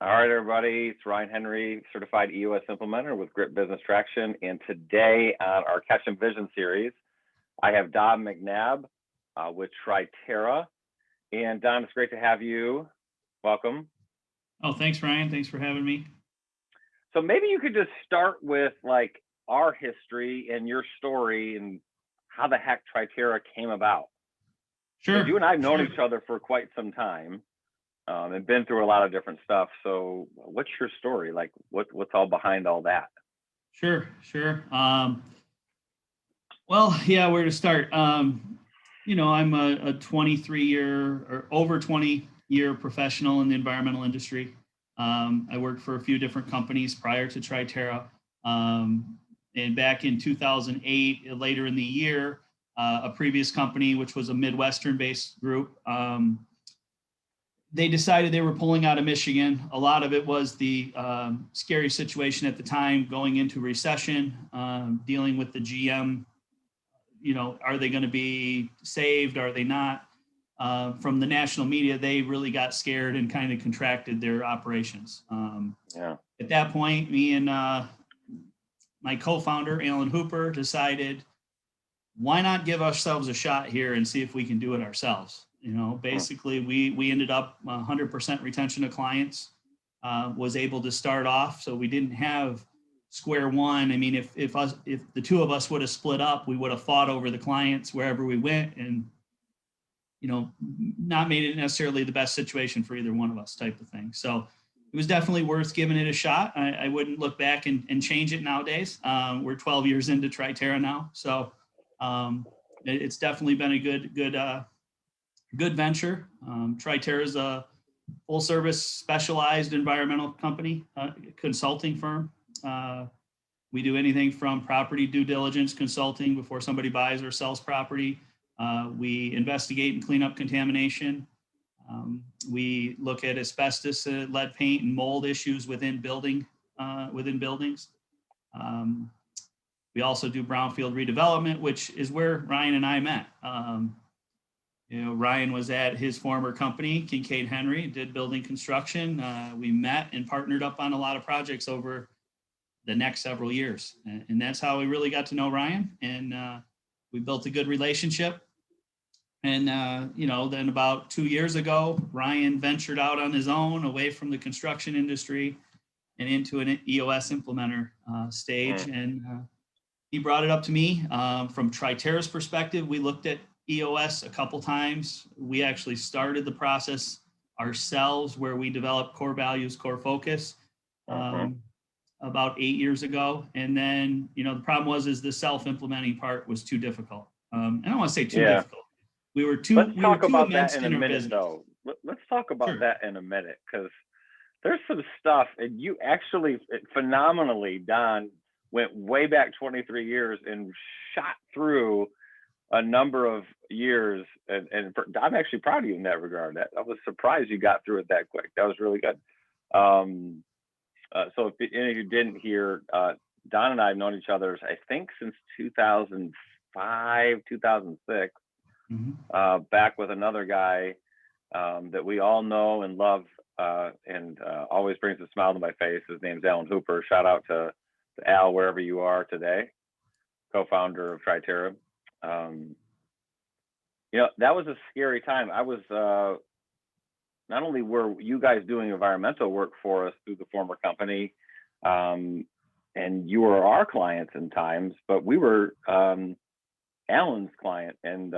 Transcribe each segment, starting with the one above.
All right, everybody. It's Ryan Henry, certified EOS implementer with Grip Business Traction. And today on our Catchin Vision series, I have Don McNabb with Triterra. And Don, it's great to have you. Welcome. Oh, thanks, Ryan. Thanks for having me. So maybe you could just start with like our history and your story and how the heck Triterra came about. Sure. You and I have known each other for quite some time. And been through a lot of different stuff. So what's your story? Like what's all behind all that? Sure. Well, yeah, where to start? I'm a 23-year or over 20-year professional in the environmental industry. I worked for a few different companies prior to Triterra. And back in 2008, later in the year, a previous company, which was a Midwestern-based group, they decided they were pulling out of Michigan. A lot of it was the scary situation at the time, going into recession, dealing with the GM. Are they going to be saved? Are they not? From the national media, they really got scared and kind of contracted their operations. At that point, me and my co-founder, Alan Hooper, decided, why not give ourselves a shot here and see if we can do it ourselves? Basically we ended up 100% retention of clients, was able to start off. So we didn't have square one. I mean, if the two of us would have split up, we would have fought over the clients wherever we went and, not made it necessarily the best situation for either one of us type of thing. So it was definitely worth giving it a shot. I wouldn't look back and change it nowadays. We're 12 years into Triterra now. So it's definitely been a good venture. Triterra is a full service specialized environmental company, consulting firm. We do anything from property due diligence consulting before somebody buys or sells property. We investigate and clean up contamination. We look at asbestos, lead paint, and mold issues within buildings. We also do brownfield redevelopment, which is where Ryan and I met. Ryan was at his former company, Kincaid Henry, did building construction. We met and partnered up on a lot of projects over the next several years. And that's how we really got to know Ryan. And we built a good relationship. And, then about 2 years ago, Ryan ventured out on his own away from the construction industry and into an EOS implementer stage. And he brought it up to me. From Triterra's perspective, we looked at EOS a couple times. We actually started the process ourselves where we developed core values, core focus about 8 years ago. And then, the problem is the self-implementing part was too difficult. I don't want to say too difficult. Let's talk about that in a minute, though. Let's talk about that in a minute, because there's some stuff, and you actually phenomenally, Don, went way back 23 years and shot through a number of years, and I'm actually proud of you in that regard. I was surprised you got through it that quick. That was really good. So if any of you didn't hear, Don and I have known each other, I think, since 2005, 2006, back with another guy that we all know and love and always brings a smile to my face. His name's Alan Hooper. Shout out to Al, wherever you are today, co-founder of Triterra. That was a scary time. I was not only were you guys doing environmental work for us through the former company, and you were our clients in times, but we were Alan's client, and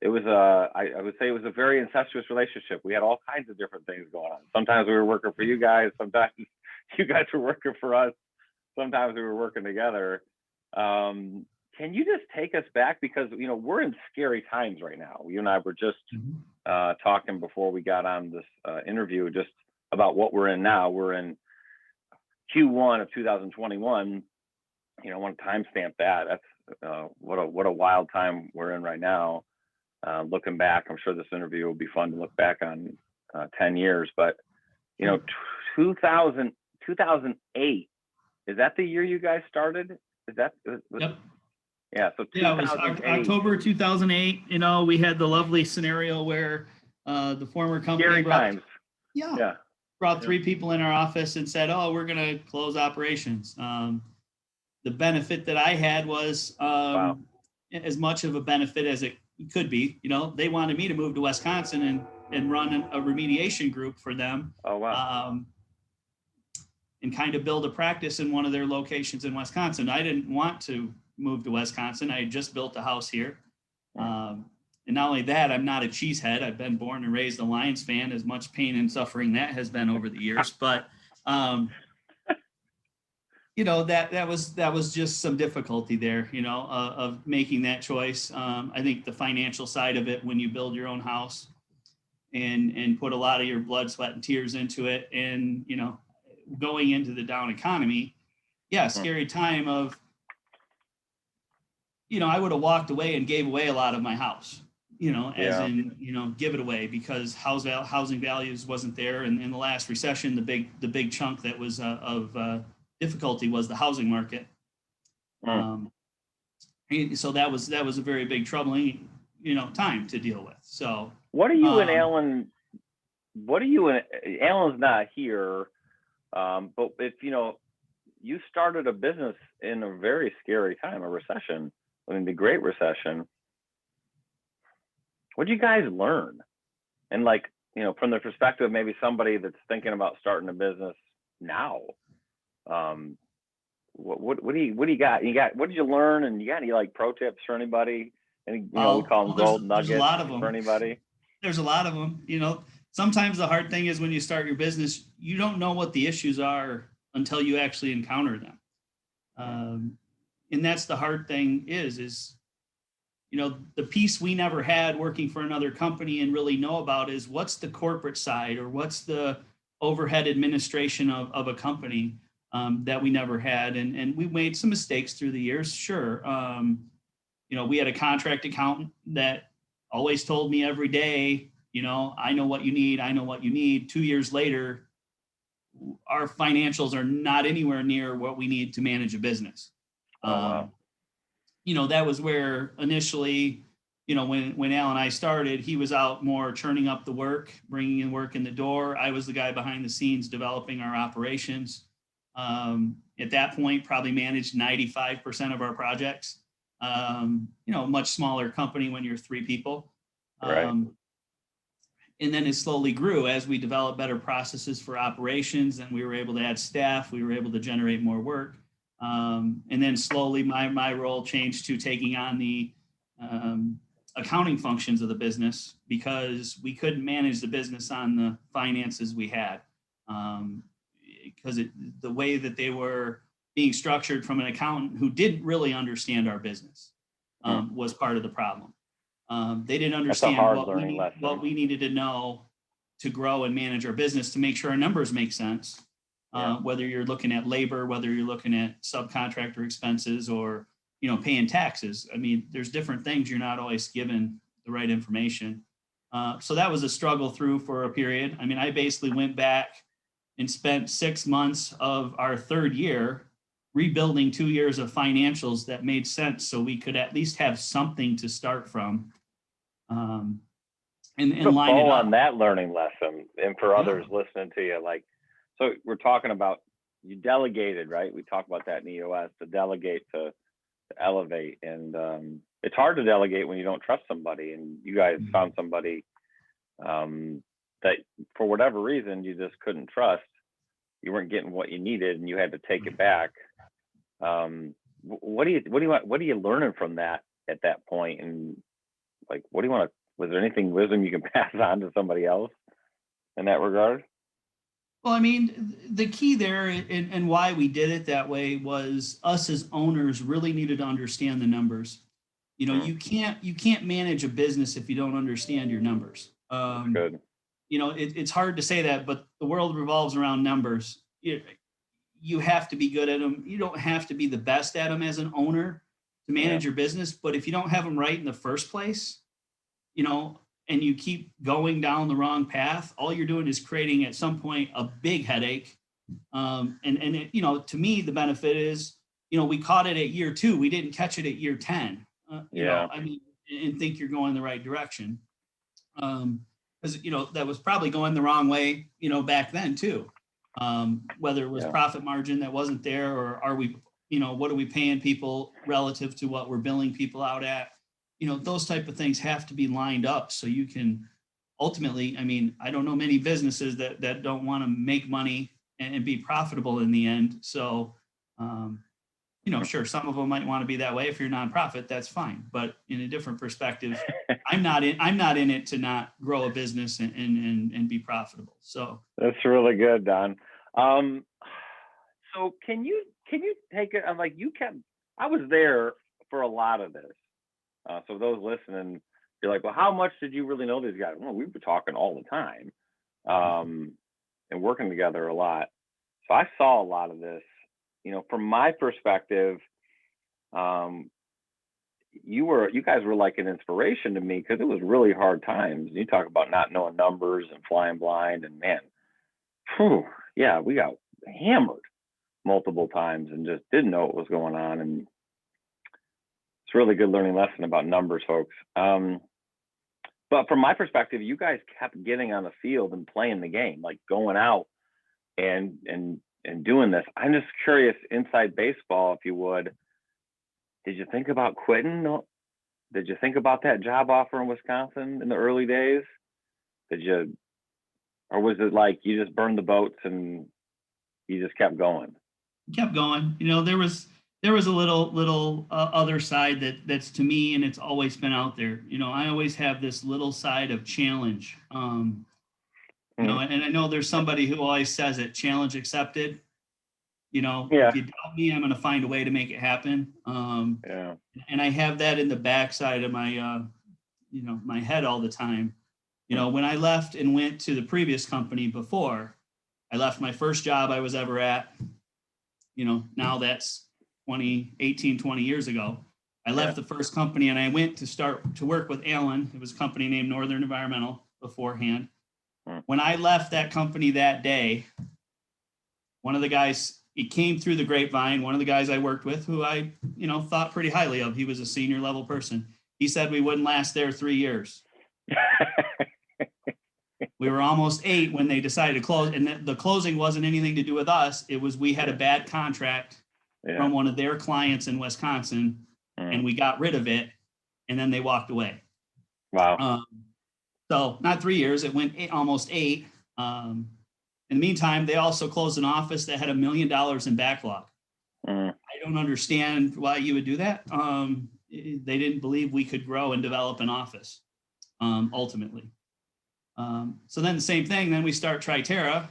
it was I would say it was a very incestuous relationship. We had all kinds of different things going on. Sometimes we were working for you guys, sometimes you guys were working for us, sometimes we were working together. Can you just take us back, because we're in scary times right now. You and I were just talking before we got on this interview just about what we're in now. We're in Q1 of 2021. I want to timestamp that. That's what a wild time we're in right now. Looking back, I'm sure this interview will be fun to look back on 10 years. But 2008, is that the year you guys started? Is that? Yep. Yeah, so it was October 2008. We had the lovely scenario where the former company scary times. Yeah. brought 3 people in our office and said, "Oh, we're going to close operations." The benefit that I had was Wow. as much of a benefit as it could be. They wanted me to move to Wisconsin and run a remediation group for them, Oh, wow. and kind of build a practice in one of their locations in Wisconsin. I didn't want to move to Wisconsin. I had just built a house here. And not only that, I'm not a cheesehead. I've been born and raised a Lions fan, as much pain and suffering that has been over the years. But that was just some difficulty there, of making that choice. I think the financial side of it, when you build your own house and put a lot of your blood, sweat, and tears into it, and going into the down economy, scary time of, I would have walked away and gave away a lot of my house, as in, give it away, because housing values wasn't there. And in the last recession, the big chunk that was of difficulty was the housing market. So that was a very big troubling, time to deal with. So what are you and Alan? Alan's not here, but if you started a business in a very scary time, a recession. I mean, the Great Recession. What did you guys learn? And from the perspective of maybe somebody that's thinking about starting a business now, what do you got? What did you learn? And you got any pro tips for anybody? Any, we call them gold nuggets. There's a lot of them for anybody. There's a lot of them. Sometimes the hard thing is when you start your business, you don't know what the issues are until you actually encounter them. And that's the hard thing is, the piece we never had working for another company and really know about is what's the corporate side, or what's the overhead administration of a company that we never had. And we made some mistakes through the years, sure. We had a contract accountant that always told me every day, I know what you need. I know what you need. 2 years later, our financials are not anywhere near what we need to manage a business. Wow. That was where initially, when Al and I started, he was out more churning up the work, bringing in work in the door. I was the guy behind the scenes developing our operations. At that point, probably managed 95% of our projects. Much smaller company when you're 3 people. Right. And then it slowly grew as we developed better processes for operations, and we were able to add staff. We were able to generate more work. And then slowly my role changed to taking on the accounting functions of the business, because we couldn't manage the business on the finances we had, because the way that they were being structured from an accountant who didn't really understand our business was part of the problem. They didn't understand what we needed to know to grow and manage our business, to make sure our numbers make sense. Whether you're looking at labor, whether you're looking at subcontractor expenses, or, paying taxes. I mean, there's different things. You're not always given the right information. So that was a struggle through for a period. I mean, I basically went back and spent 6 months of our 3rd year rebuilding 2 years of financials that made sense, so we could at least have something to start from. And line it up on that learning lesson, and for others listening to you, so we're talking about, you delegated, right? We talk about that in EOS, to delegate, to elevate. And it's hard to delegate when you don't trust somebody. And you guys found somebody that for whatever reason you just couldn't trust. You weren't getting what you needed, and you had to take it back. What are you learning from that at that point? And what do you want to? Was there anything wisdom you can pass on to somebody else in that regard? Well, I mean, the key there and why we did it that way was us as owners really needed to understand the numbers. You can't manage a business if you don't understand your numbers. Good. It's hard to say that, but the world revolves around numbers. You have to be good at them. You don't have to be the best at them as an owner to manage your business, but if you don't have them right in the first place, and you keep going down the wrong path, all you're doing is creating at some point a big headache. To me, the benefit is, we caught it at year 2. We didn't catch it at year 10. And think you're going the right direction. because, that was probably going the wrong way, back then too. Whether it was Yeah. profit margin that wasn't there, or are we, what are we paying people relative to what we're billing people out at? Those type of things have to be lined up so you can ultimately, I don't know many businesses that don't want to make money and be profitable in the end. So, sure, some of them might want to be that way. If you're a nonprofit, that's fine. But in a different perspective, I'm not in it to not grow a business and be profitable. So that's really good, Don. So can you take it? I'm like, I was there for a lot of this. So those listening, you're like, well, how much did you really know these guys? Well, we were talking all the time, and working together a lot. So I saw a lot of this. From my perspective, you guys were like an inspiration to me, because it was really hard times. You talk about not knowing numbers and flying blind, and man, whew, yeah, we got hammered multiple times and just didn't know what was going on. And it's a really good learning lesson about numbers, folks. But from my perspective, you guys kept getting on the field and playing the game, like going out and doing this. I'm just curious, inside baseball, if you would, did you think about quitting? Did you think about that job offer in Wisconsin in the early days? Or was it like you just burned the boats and you just kept going? Kept going. There was a little other side that's to me, and it's always been out there. I always have this little side of challenge. And I know there's somebody who always says it, challenge accepted. Yeah. If you doubt me, I'm going to find a way to make it happen. Yeah. And I have that in the backside of my, my head all the time. When I left and went to the previous company before, I left my first job I was ever at, now that's 20 years ago. I left the first company and I went to start to work with Alan. It was a company named Northern Environmental beforehand. When I left that company that day, one of the guys, he came through the grapevine, one of the guys I worked with, who I, thought pretty highly of. He was a senior level person. He said we wouldn't last there 3 years. We were almost 8 when they decided to close, and the closing wasn't anything to do with us. It was, we had a bad contract from one of their clients in Wisconsin, and we got rid of it, and then they walked away. Wow. So not 3 years, it went almost 8. In the meantime, they also closed an office that had $1 million in backlog. I don't understand why you would do that. They didn't believe we could grow and develop an office, ultimately. So then the same thing, then we start Triterra.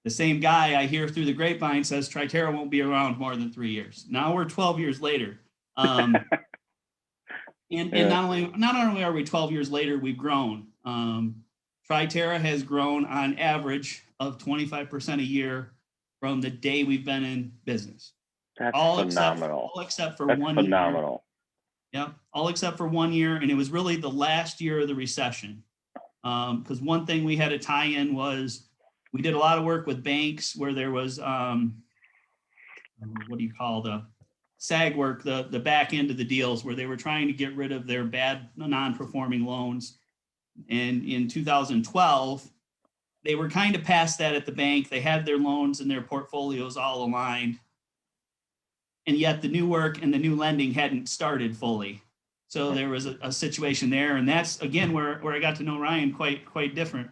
The same guy I hear through the grapevine says Triterra won't be around more than 3 years. Now we're 12 years later. And not only are we 12 years later, we've grown. Triterra has grown on average of 25% a year from the day we've been in business. That's phenomenal. All except for That's 1 phenomenal. year. Yeah, all except for 1 year. And it was really the last year of the recession. Because one thing we had to tie in was we did a lot of work with banks where there was, what do you call the SAG work, the back end of the deals where they were trying to get rid of their bad non-performing loans. And in 2012, they were kind of past that at the bank. They had their loans and their portfolios all aligned. And yet the new work and the new lending hadn't started fully. So there was a situation there. And that's, again, where I got to know Ryan quite different,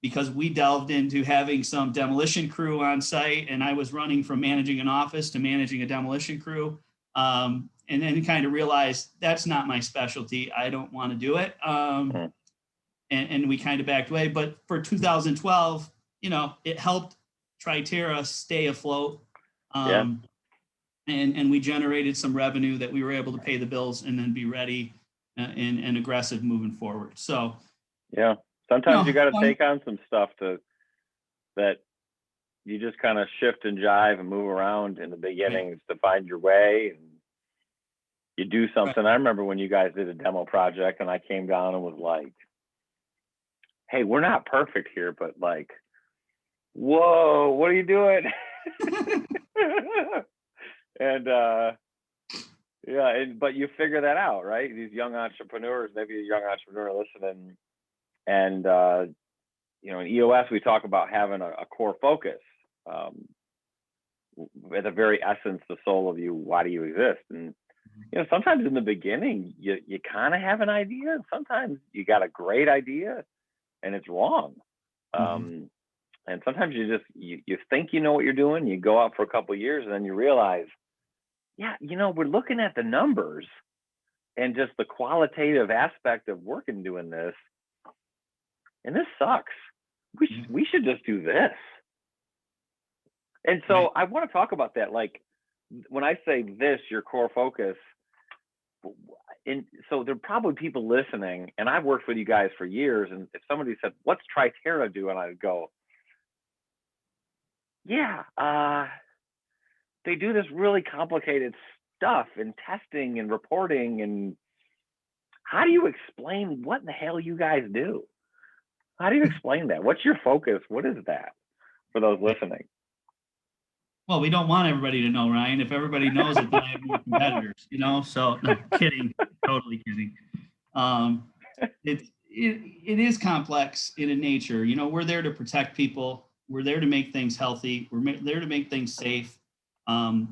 because we delved into having some demolition crew on site, and I was running from managing an office to managing a demolition crew. And then kind of realized that's not my specialty. I don't want to do it. And we kind of backed away. But for 2012, it helped Triterra stay afloat. And we generated some revenue that we were able to pay the bills and then be ready and aggressive moving forward. So, yeah, sometimes you got to take on some stuff that you just kind of shift and jive and move around in the beginnings to find your way, and you do something. Right. I remember when you guys did a demo project and I came down and was like, hey, we're not perfect here, but like, whoa, what are you doing? And but you figure that out, right? These young entrepreneurs, maybe a young entrepreneur listening, And, in EOS, we talk about having a core focus. At the very essence, the soul of you, why do you exist? And, sometimes in the beginning, you kind of have an idea. Sometimes you got a great idea and it's wrong. And sometimes you think you know what you're doing. You go out for a couple of years and then you realize, yeah, we're looking at the numbers and just the qualitative aspect of working doing this. And this sucks. We should just do this. And so I want to talk about that. Like when I say this, your core focus, and so there are probably people listening, and I've worked with you guys for years. And if somebody said, what's Triterra do? And I'd go, yeah, they do this really complicated stuff and testing and reporting. And how do you explain what in the hell you guys do? How do you explain that? What's your focus? What is that for those listening? Well, we don't want everybody to know, Ryan. If everybody knows it, then I have more competitors, So no, kidding, totally kidding. It is complex in nature. We're there to protect people. We're there to make things healthy. We're there to make things safe. A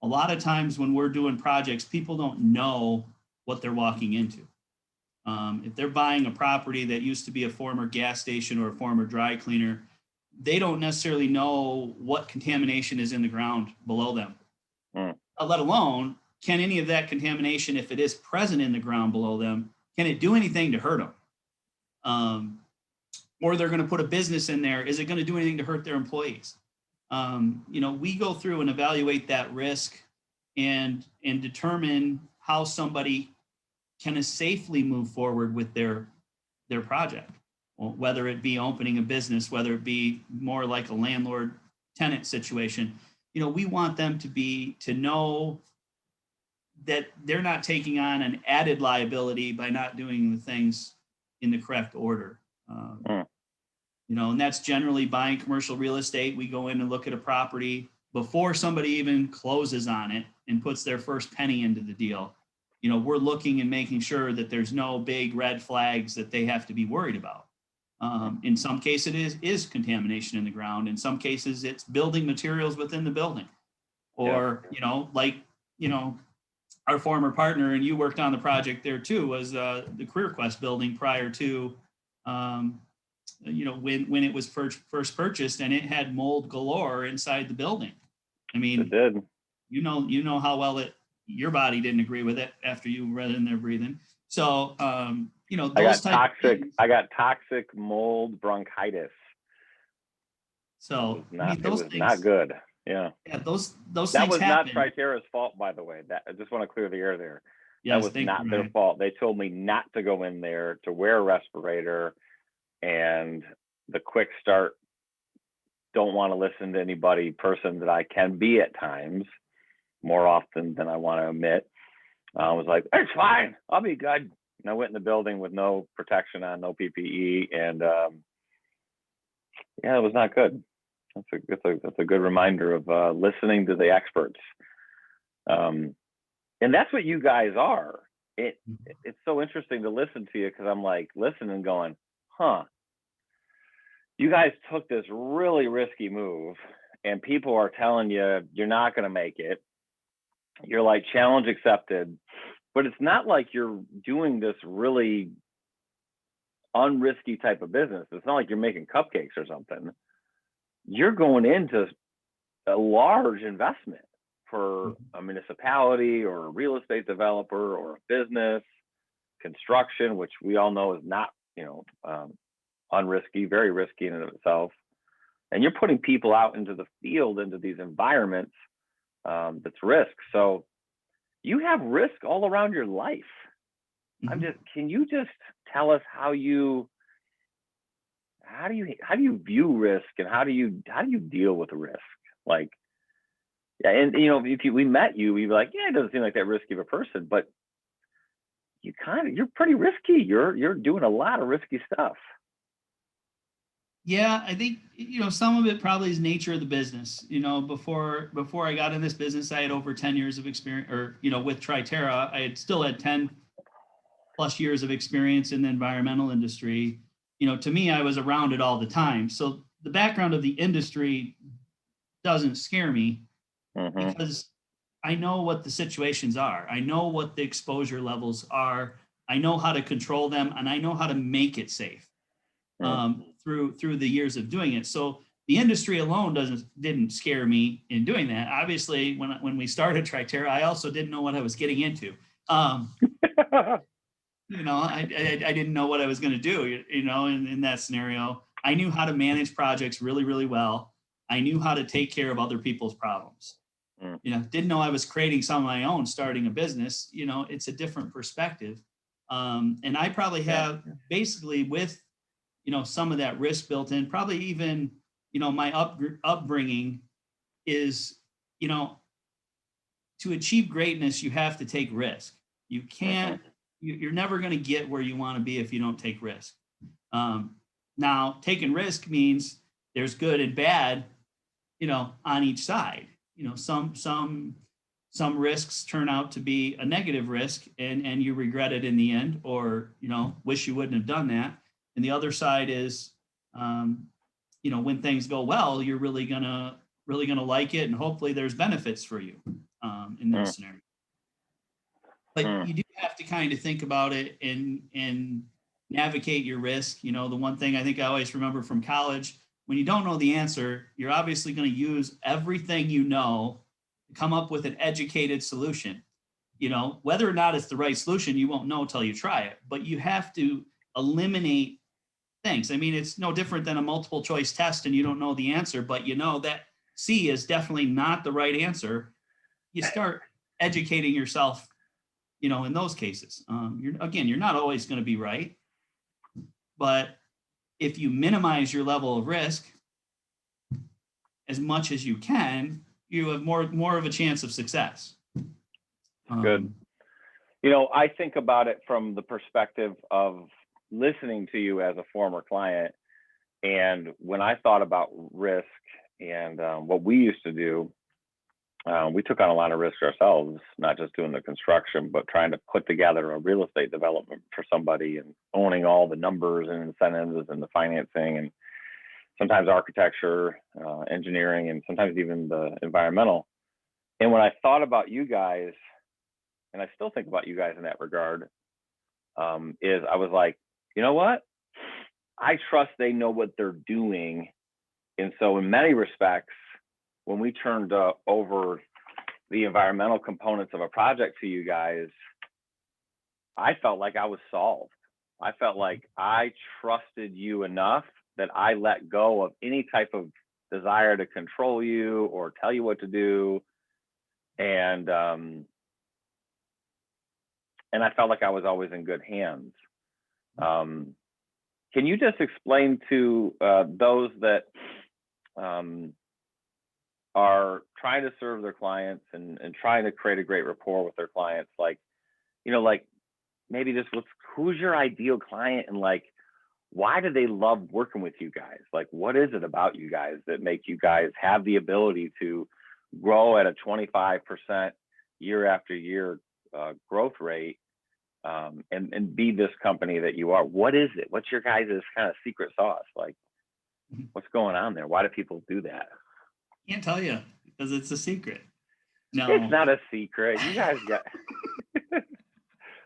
lot of times when we're doing projects, people don't know what they're walking into. If they're buying a property that used to be a former gas station or a former dry cleaner, they don't necessarily know what contamination is in the ground below them. Let alone, can any of that contamination, if it is present in the ground below them, can it do anything to hurt them? Or they're going to put a business in there. Is it going to do anything to hurt their employees? We go through and evaluate that risk and determine how somebody can safely move forward with their project. Whether it be opening a business, whether it be more like a landlord tenant situation, we want them to know that they're not taking on an added liability by not doing the things in the correct order. And that's generally buying commercial real estate. We go in and look at a property before somebody even closes on it and puts their first penny into the deal. We're looking and making sure that there's no big red flags that they have to be worried about. In some cases, it is contamination in the ground. In some cases, it's building materials within the building. Or, our former partner, and you worked on the project there too, was the Career Quest building prior to, when it was first purchased, and it had mold galore inside the building. I mean, it did. You know how well your body didn't agree with it after you were in there breathing. So, those I got toxic mold bronchitis. So it was not good. Yeah. Yeah, those that things was happen. not Triterra's fault, by the way. That I just want to clear the air there. Yes, that was not their fault. They told me not to go in there, to wear a respirator, and the quick start. Don't want to listen to anybody person that I can be at times, more often than I want to admit. I was like, it's fine, I'll be good. And I went in the building with no protection on, no PPE, and it was not good. That's a good reminder of listening to the experts, and that's what you guys are. It's so interesting to listen to you because I'm like listening, going, you guys took this really risky move, and people are telling you you're not going to make it. You're like, challenge accepted. But it's not like you're doing this really unrisky type of business. It's not like you're making cupcakes or something. You're going into a large investment for a municipality or a real estate developer or a business, construction, which we all know is not, unrisky, very risky in and of itself. And you're putting people out into the field, into these environments that's risk. So you have risk all around your life. Can you just tell us how do you view risk, and how do you deal with risk? Like, and if we met you, we'd be like, yeah, it doesn't seem like that risky of a person, but you're pretty risky. You're doing a lot of risky stuff. Yeah, I think, some of it probably is nature of the business. Before I got in this business, I had over 10 years of experience, or, with Triterra, I had 10 plus years of experience in the environmental industry. to me, I was around it all the time. So the background of the industry doesn't scare me Mm-hmm. because I know what the situations are. I know what the exposure levels are. I know how to control them, and I know how to make it safe through the years of doing it. So the industry alone didn't scare me in doing that. Obviously, when we started Triterra, I also didn't know what I was getting into. I didn't know what I was going to do. In that scenario, I knew how to manage projects really, really well. I knew how to take care of other people's problems. Didn't know I was creating some of my own, starting a business. It's a different perspective. And I probably have basically with, some of that risk built in, probably even, my upbringing is, to achieve greatness, you have to take risk. You can't, you're never going to get where you want to be if you don't take risk. Now, taking risk means there's good and bad, on each side. Some risks turn out to be a negative risk and you regret it in the end, or, wish you wouldn't have done that. And the other side is, when things go well, you're really gonna like it, and hopefully there's benefits for you in those scenarios. But you do have to kind of think about it and navigate your risk. The one thing I think I always remember from college, when you don't know the answer, you're obviously going to use everything to come up with an educated solution. Whether or not it's the right solution, you won't know until you try it. But you have to eliminate things. I mean, it's no different than a multiple choice test and you don't know the answer, but that C is definitely not the right answer. You start educating yourself, in those cases. You're not always going to be right, but if you minimize your level of risk as much as you can, you have more of a chance of success. Good. I think about it from the perspective of listening to you as a former client. And when I thought about risk and what we used to do, we took on a lot of risk ourselves, not just doing the construction, but trying to put together a real estate development for somebody and owning all the numbers and incentives and the financing and sometimes architecture, engineering, and sometimes even the environmental. And when I thought about you guys, and I still think about you guys in that regard, is I was like, you know what? I trust they know what they're doing. And so in many respects, when we turned over the environmental components of a project to you guys, I felt like I was solved. I felt like I trusted you enough that I let go of any type of desire to control you or tell you what to do. And I felt like I was always in good hands. Can you just explain to those that are trying to serve their clients and trying to create a great rapport with their clients, like maybe just who's your ideal client and why do they love working with you guys? Like, what is it about you guys that make you guys have the ability to grow at a 25% year after year growth rate and be this company that you are? What is it? What's your guys' kind of secret sauce? Like, what's going on there? Why do people do that? Can't tell you because it's a secret. No, it's not a secret. You guys got.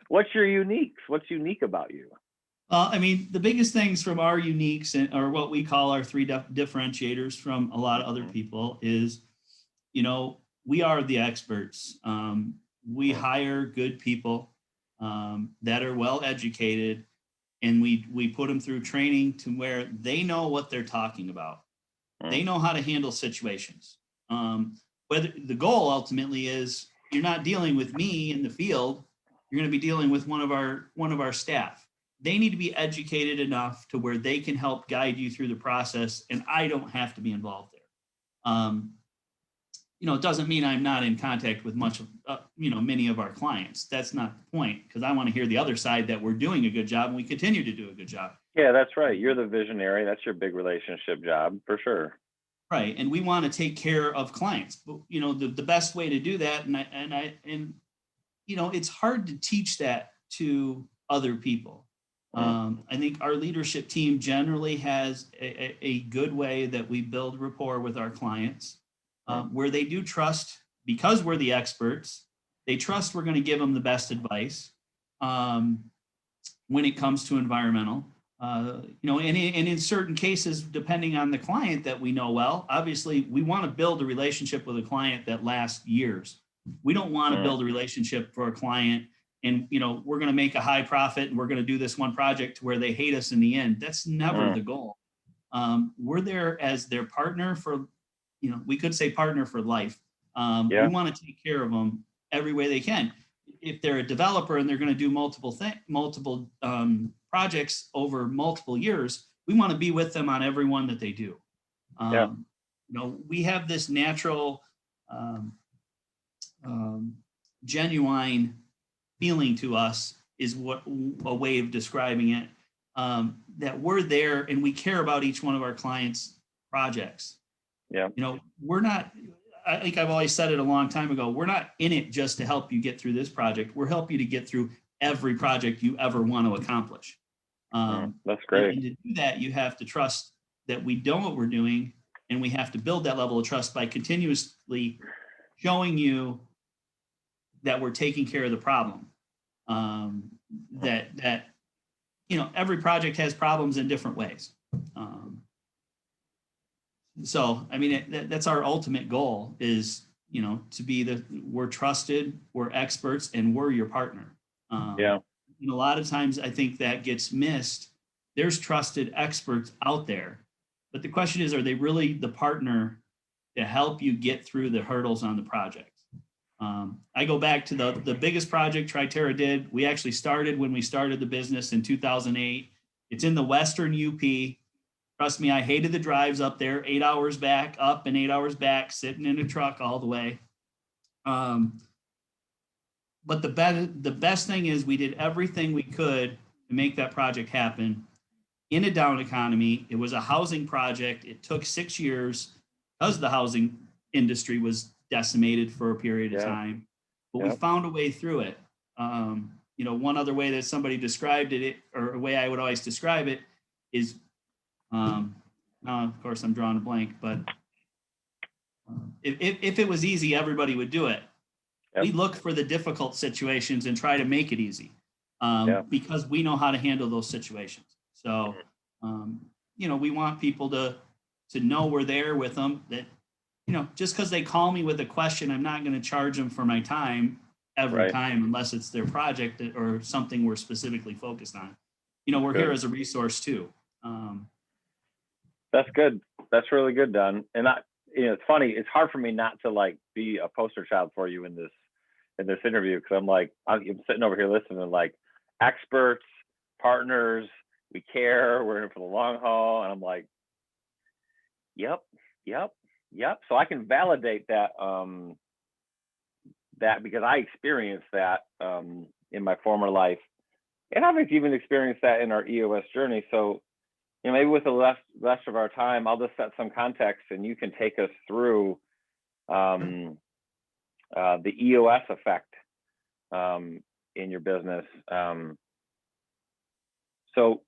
What's your uniques? What's unique about you? I mean, the biggest things from our uniques or what we call our three differentiators from a lot of other people is, we are the experts. We hire good people that are well educated, and we put them through training to where they know what they're talking about. They know how to handle situations. Whether the goal ultimately is you're not dealing with me in the field, you're going to be dealing with one of our staff. They need to be educated enough to where they can help guide you through the process, and I don't have to be involved there. It doesn't mean I'm not in contact with many of our clients. That's not the point, because I want to hear the other side that we're doing a good job and we continue to do a good job. Yeah, that's right. You're the visionary. That's your big relationship job for sure. Right. And we want to take care of clients, but the best way to do that. And it's hard to teach that to other people. I think our leadership team generally has a good way that we build rapport with our clients, where they do trust, because we're the experts, they trust we're going to give them the best advice when it comes to environmental. And in certain cases, depending on the client that we know well, obviously we want to build a relationship with a client that lasts years. We don't want to build a relationship for a client and, we're going to make a high profit and we're going to do this one project where they hate us in the end. That's never the goal. We're there as their partner for, we could say partner for life. We want to take care of them every way they can. If they're a developer and they're going to do multiple projects over multiple years, we want to be with them on every one that they do. We have this natural, genuine feeling to us, is what a way of describing it, that we're there and we care about each one of our clients' projects. We're not, I think I've always said it a long time ago, we're not in it just to help you get through this project. We're helping you to get through every project you ever want to accomplish. That's great. And to do that, you have to trust that we know what we're doing, and we have to build that level of trust by continuously showing you that we're taking care of the problem. That every project has problems in different ways. So, I mean, that's our ultimate goal, is, to be we're trusted, we're experts, and we're your partner. And a lot of times I think that gets missed. There's trusted experts out there, but the question is, are they really the partner to help you get through the hurdles on the project? I go back to the biggest project Triterra did. We actually started when we started the business in 2008. It's in the Western UP. Trust me, I hated the drives up there, 8 hours back up and 8 hours back, sitting in a truck all the way. But the best thing is we did everything we could to make that project happen in a down economy. It was a housing project. It took 6 years because the housing industry was decimated for a period of time. But we found a way through it. One other way that somebody described it, or a way I would always describe it, is, of course I'm drawing a blank, but if it was easy, everybody would do it. We look for the difficult situations and try to make it easy, because we know how to handle those situations. So, we want people to know we're there with them, that, just because they call me with a question, I'm not going to charge them for my time every time, unless it's their project or something we're specifically focused on. We're here as a resource too. That's good. That's really good, Don. And it's funny. It's hard for me not to be a poster child for you in this interview, because I'm sitting over here listening to experts, partners, we care, we're in for the long haul, and I'm like, yep. So I can validate that because I experienced that in my former life, and I've even experienced that in our EOS journey. So, maybe with the rest of our time, I'll just set some context, and you can take us through the EOS effect in your business. So,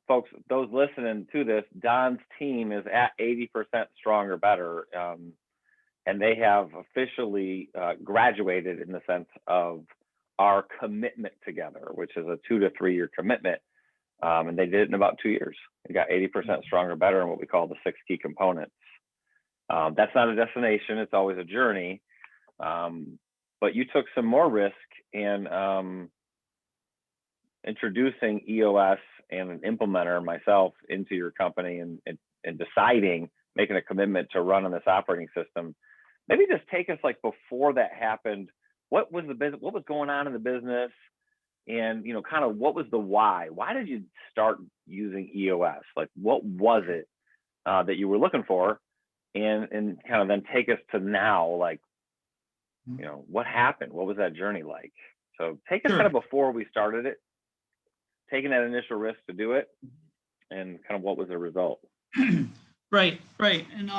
folks, those listening to this, Don's team is at 80% Stronger Better, and they have officially graduated in the sense of our commitment together, which is a 2 to 3 year commitment. And they did it in about 2 years. They got 80% Stronger Better in what we call the 6 key components. That's not a destination, it's always a journey. But you took some more risk in introducing EOS and an implementer, myself, into your company, and deciding, making a commitment to run on this operating system. Maybe just take us before that happened. What was the business? What was going on in the business? And kind of what was the why? Why did you start using EOS? What was it that you were looking for? And kind of then take us to now. What happened? What was that journey like? So take us kind of before we started it, taking that initial risk to do it, and kind of what was the result? Right. And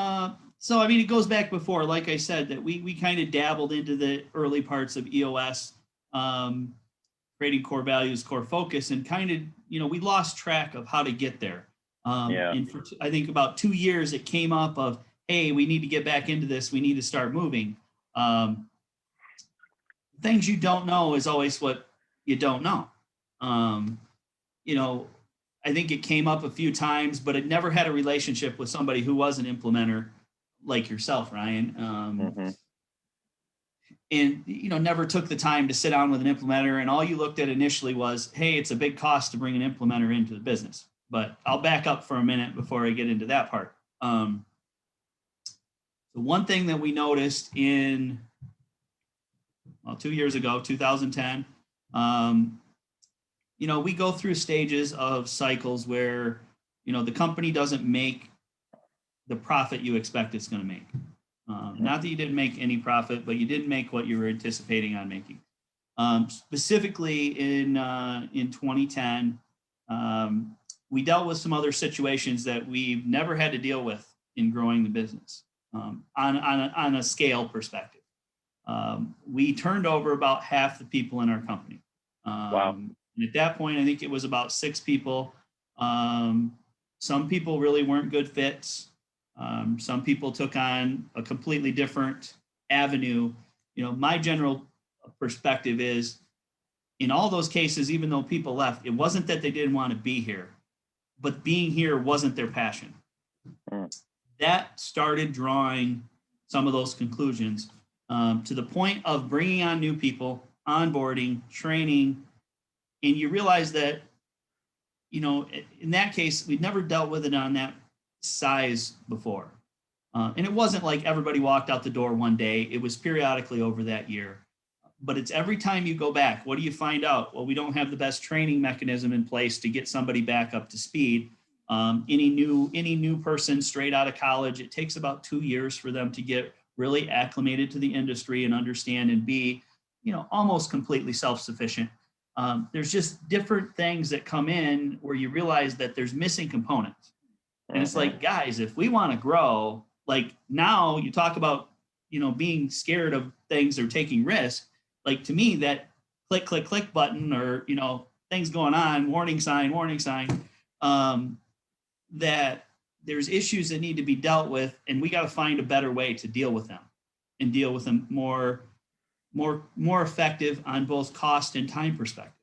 so, I mean, it goes back before, like I said, that we kind of dabbled into the early parts of EOS. creating core values, core focus, and kind of, we lost track of how to get there. Yeah. And for, I think about 2 years, it came up of, hey, we need to get back into this. We need to start moving. Things you don't know is always what you don't know. You know, I think it came up a few times, but it never had a relationship with somebody who was an implementer like yourself, Ryan. And, never took the time to sit down with an implementer. And all you looked at initially was, hey, it's a big cost to bring an implementer into the business. But I'll back up for a minute before I get into that part. The one thing that we noticed in, 2 years ago, 2010, we go through stages of cycles where, the company doesn't make the profit you expect it's going to make. Not that you didn't make any profit, but you didn't make what you were anticipating on making. Specifically in 2010, we dealt with some other situations that we've never had to deal with in growing the business on a scale perspective. We turned over about half the people in our company. Wow. And at that point, I think it was about 6 people. Some people really weren't good fits. Some people took on a completely different avenue. My general perspective is, in all those cases, even though people left, it wasn't that they didn't want to be here, but being here wasn't their passion. That started drawing some of those conclusions to the point of bringing on new people, onboarding, training, and you realize that, in that case, we'd never dealt with it on that size before. And it wasn't like everybody walked out the door one day. It was periodically over that year. But it's every time you go back, what do you find out? Well, we don't have the best training mechanism in place to get somebody back up to speed. Any new person straight out of college, it takes about 2 years for them to get really acclimated to the industry and understand and be, almost completely self-sufficient. There's just different things that come in where you realize that there's missing components. And it's like, guys, if we want to grow, like now you talk about, being scared of things or taking risks. Like to me, that click, click, click button or, things going on, warning sign, that there's issues that need to be dealt with, and we got to find a better way to deal with them and deal with them more effective on both cost and time perspective.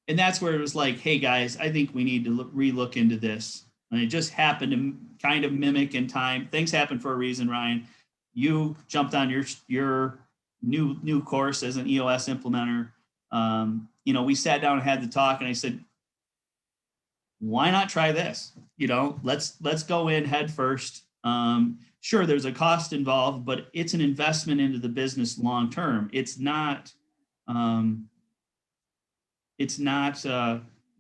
And that's where it was like, hey guys, I think we need to relook into this. And it just happened to kind of mimic in time. Things happen for a reason, Ryan. You jumped on your new course as an EOS implementer. We sat down and had the talk, and I said, why not try this? Let's go in head first. Sure, there's a cost involved, but it's an investment into the business long term. It's not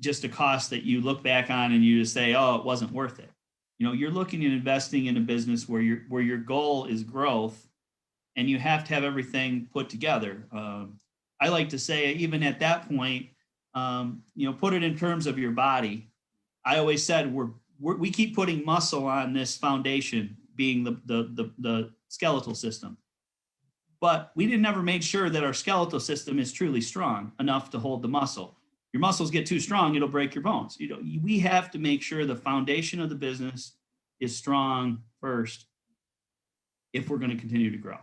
just a cost that you look back on and you just say, oh, it wasn't worth it. You're looking at investing in a business where your goal is growth, and you have to have everything put together. I like to say, even at that point, put it in terms of your body. I always said we keep putting muscle on this foundation, being the skeletal system, but we never made sure that our skeletal system is truly strong enough to hold the muscle. Your muscles get too strong, it'll break your bones. We have to make sure the foundation of the business is strong first if we're going to continue to grow.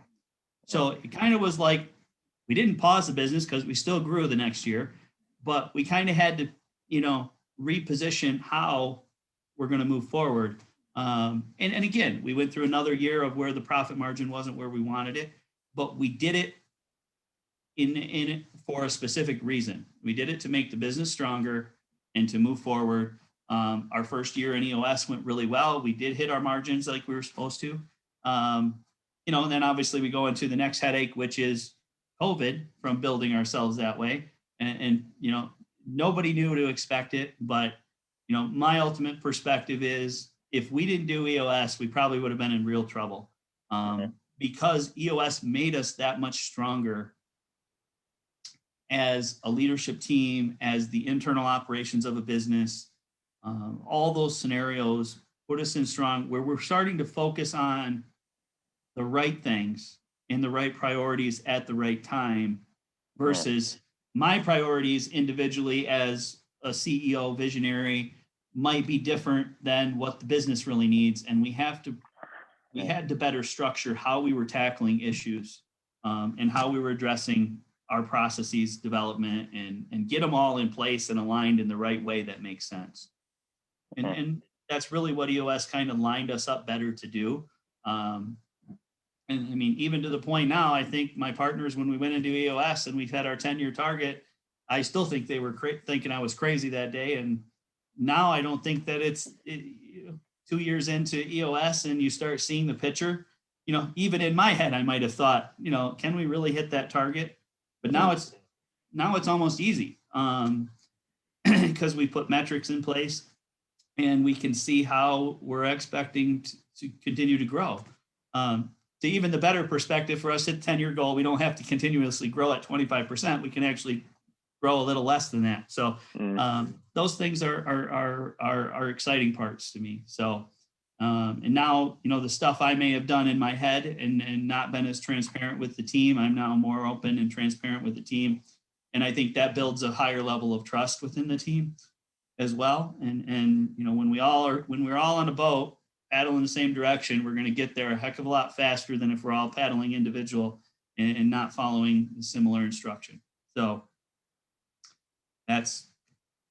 So it kind of was like, we didn't pause the business because we still grew the next year, but we kind of had to, reposition how we're going to move forward. And again, we went through another year of where the profit margin wasn't where we wanted it, but we did it in for a specific reason. We did it to make the business stronger and to move forward. Our first year in EOS went really well. We did hit our margins like we were supposed to. And then obviously we go into the next headache, which is COVID, from building ourselves that way. And nobody knew to expect it, but my ultimate perspective is, if we didn't do EOS, we probably would have been in real trouble, because EOS made us that much stronger as a leadership team, as the internal operations of a business. All those scenarios put us in strong, where we're starting to focus on the right things and the right priorities at the right time, versus my priorities individually as a CEO visionary might be different than what the business really needs. And we had to better structure how we were tackling issues, and how we were addressing our processes development, and get them all in place and aligned in the right way that makes sense. And that's really what EOS kind of lined us up better to do. And I mean, even to the point now, I think my partners, when we went into EOS and we've had our 10-year target, I still think they were thinking I was crazy that day. And now I don't think that 2 years into EOS and you start seeing the picture, even in my head, I might've thought, can we really hit that target? But now it's almost easy, because we put metrics in place and we can see how we're expecting to continue to grow. To even the better perspective for us, hit 10-year goal, we don't have to continuously grow at 25%. We can actually grow a little less than that. So those things are exciting parts to me. So and now, the stuff I may have done in my head and not been as transparent with the team, I'm now more open and transparent with the team. And I think that builds a higher level of trust within the team as well. And when we're all on a boat, paddle in the same direction, we're going to get there a heck of a lot faster than if we're all paddling individual and not following similar instruction. So that's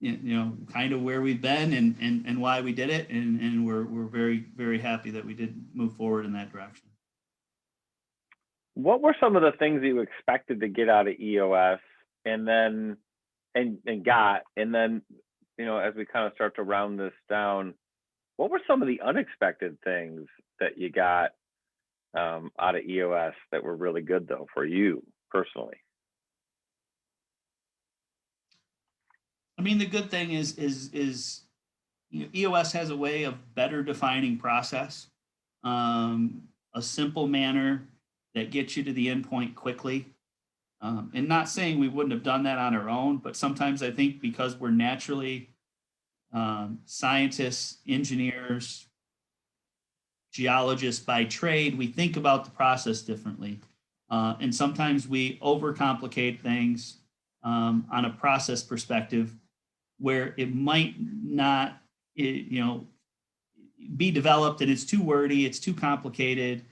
kind of where we've been and why we did it, and we're very, very happy that we did move forward in that direction. What were some of the things that you expected to get out of EOS and then got, and then as we kind of start to round this down, what were some of the unexpected things that you got out of EOS that were really good, though, for you personally? I mean, the good thing is EOS has a way of better defining process, a simple manner that gets you to the endpoint quickly. And not saying we wouldn't have done that on our own, but sometimes I think because we're naturally scientists, engineers, geologists by trade, we think about the process differently. And sometimes we overcomplicate things on a process perspective where it might not, be developed, and it's too wordy, it's too complicated.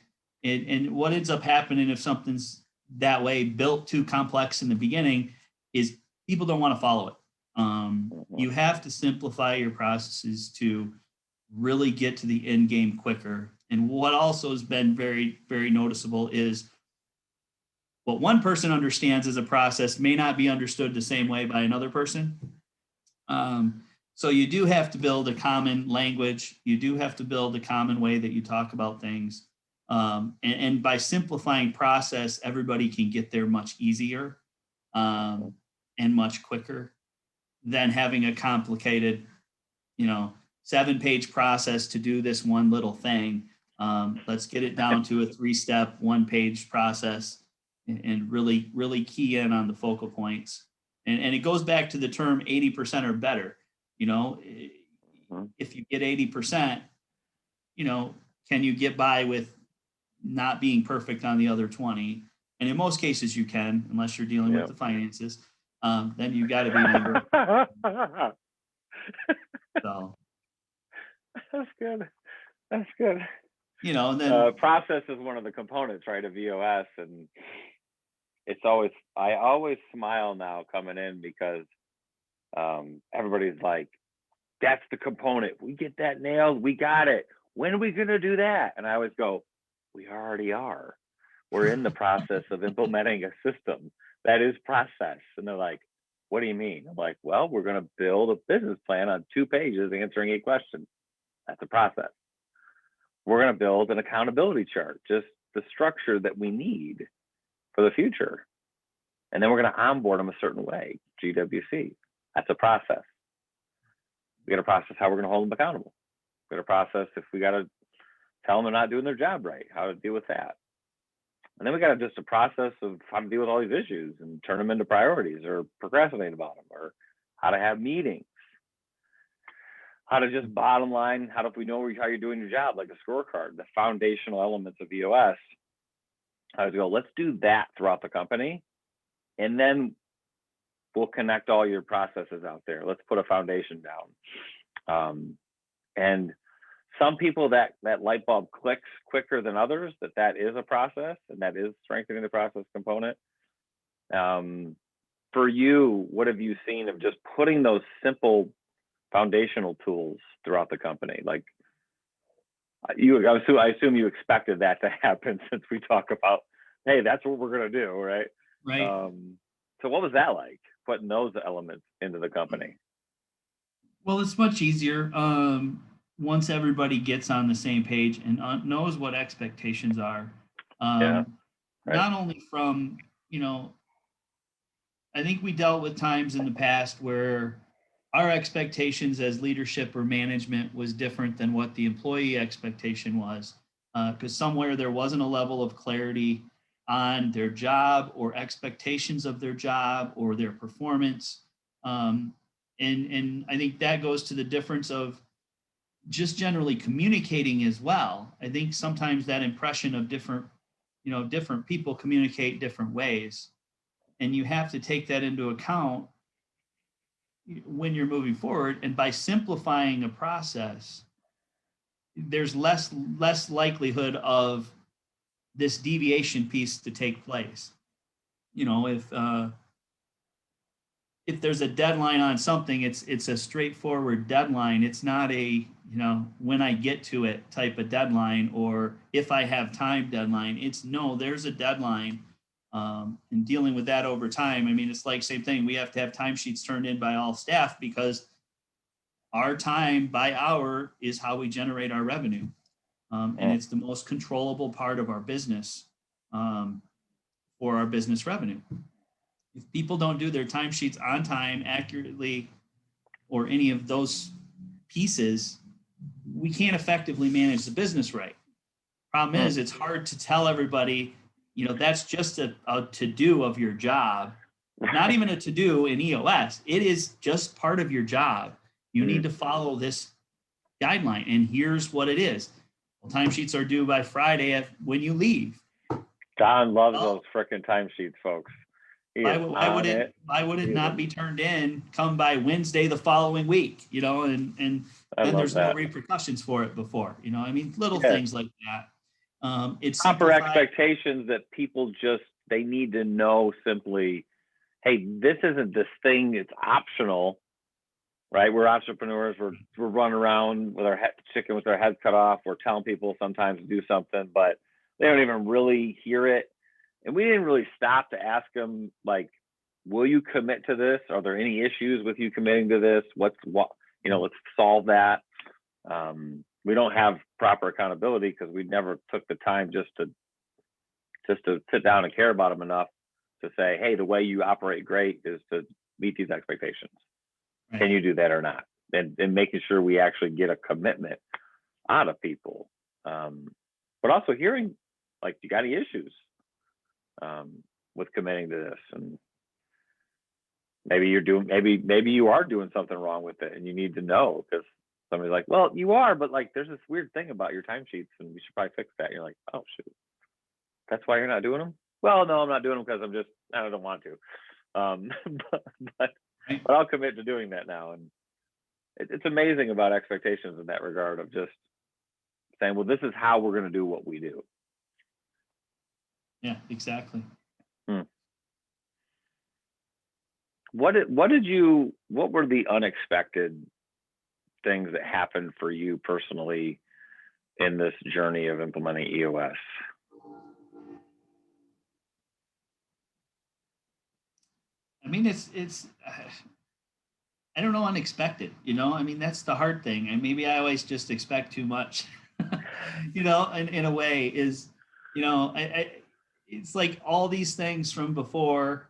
And what ends up happening if something's that way, built too complex in the beginning, is people don't want to follow it. You have to simplify your processes to really get to the end game quicker. And what also has been very, very noticeable is what one person understands as a process may not be understood the same way by another person. So you do have to build a common language. You do have to build a common way that you talk about things. And by simplifying process, everybody can get there much easier and much quicker than having a complicated, 7-page process to do this one little thing. Let's get it down to a 3-step, 1-page process and really, really key in on the focal points. And it goes back to the term 80% or better. If you get 80%, can you get by with not being perfect on the other 20? And in most cases you can, unless you're dealing with the finances. Then you got to be number. So that's good. That's good. And then process is one of the components, right, of EOS, and I always smile now coming in because everybody's like, that's the component. We get that nailed. We got it. When are we going to do that? And I always go, we already are. We're in the process of implementing a system that is process. And they're like, what do you mean? I'm like, well, we're going to build a business plan on 2 pages answering 8 questions. That's a process. We're going to build an accountability chart, just the structure that we need for the future. And then we're going to onboard them a certain way, GWC. That's a process. We got to process how we're going to hold them accountable. We got to process if we got to tell them they're not doing their job right, how to deal with that. And then we got just a process of how to deal with all these issues and turn them into priorities or procrastinate about them, or how to have meetings, how to just bottom line, how do we know how you're doing your job, like a scorecard, the foundational elements of EOS. I was go, let's do that throughout the company. And then we'll connect all your processes out there. Let's put a foundation down. And some people that light bulb clicks quicker than others, that is a process, and that is strengthening the process component. For you, what have you seen of just putting those simple foundational tools throughout the company? Like, I assume you expected that to happen, since we talk about, hey, that's what we're going to do, right? Right. So what was that like, putting those elements into the company? Well, it's much easier once everybody gets on the same page and knows what expectations are. Yeah, right. Not only from, I think we dealt with times in the past where our expectations as leadership or management was different than what the employee expectation was, because somewhere there wasn't a level of clarity on their job or expectations of their job or their performance. And I think that goes to the difference of just generally communicating as well. I think sometimes that impression of different people communicate different ways, and you have to take that into account when you're moving forward. And by simplifying a process, there's less likelihood of this deviation piece to take place. If there's a deadline on something, it's a straightforward deadline. It's not a when I get to it type of deadline, or if I have time deadline. It's no, there's a deadline. And dealing with that over time, I mean, it's like same thing. We have to have timesheets turned in by all staff, because our time by hour is how we generate our revenue. And it's the most controllable part of our business, for our business revenue. If people don't do their timesheets on time, accurately, or any of those pieces, we can't effectively manage the business right. Problem is, it's hard to tell everybody, that's just a to-do of your job. Not even a to-do in EOS. It is just part of your job. You need to follow this guideline, and here's what it is. Well, timesheets are due by Friday when you leave. Don loves those frickin' timesheets, folks. Why would it not be turned in come by Wednesday the following week? And then there's no repercussions for it before. I mean, little things like that. It's proper expectations that people they need to know simply, hey, this isn't this thing, it's optional, right? We're entrepreneurs, we're running around with our chicken with our heads cut off. We're telling people sometimes to do something, but they don't even really hear it. And we didn't really stop to ask them, like, will you commit to this? Are there any issues with you committing to this? Let's solve that. We don't have proper accountability because we never took the time just to sit down and care about them enough to say, hey, the way you operate great is to meet these expectations. Right. Can you do that or not? And making sure we actually get a commitment out of people. But also hearing, like, you got any issues with committing to this, and maybe you are doing something wrong with it, and you need to know, because somebody's like, well, you are, but like, there's this weird thing about your timesheets, and we should probably fix that. And you're like, oh shoot, that's why you're not doing them? Well, no, I'm not doing them because I don't want to. But I'll commit to doing that now. And it's amazing about expectations in that regard, of just saying, well, this is how we're going to do what we do. Yeah, exactly. What were the unexpected things that happened for you personally in this journey of implementing EOS? I mean, it's I don't know, unexpected, I mean, that's the hard thing. And maybe I always just expect too much, in a way is, it's like all these things from before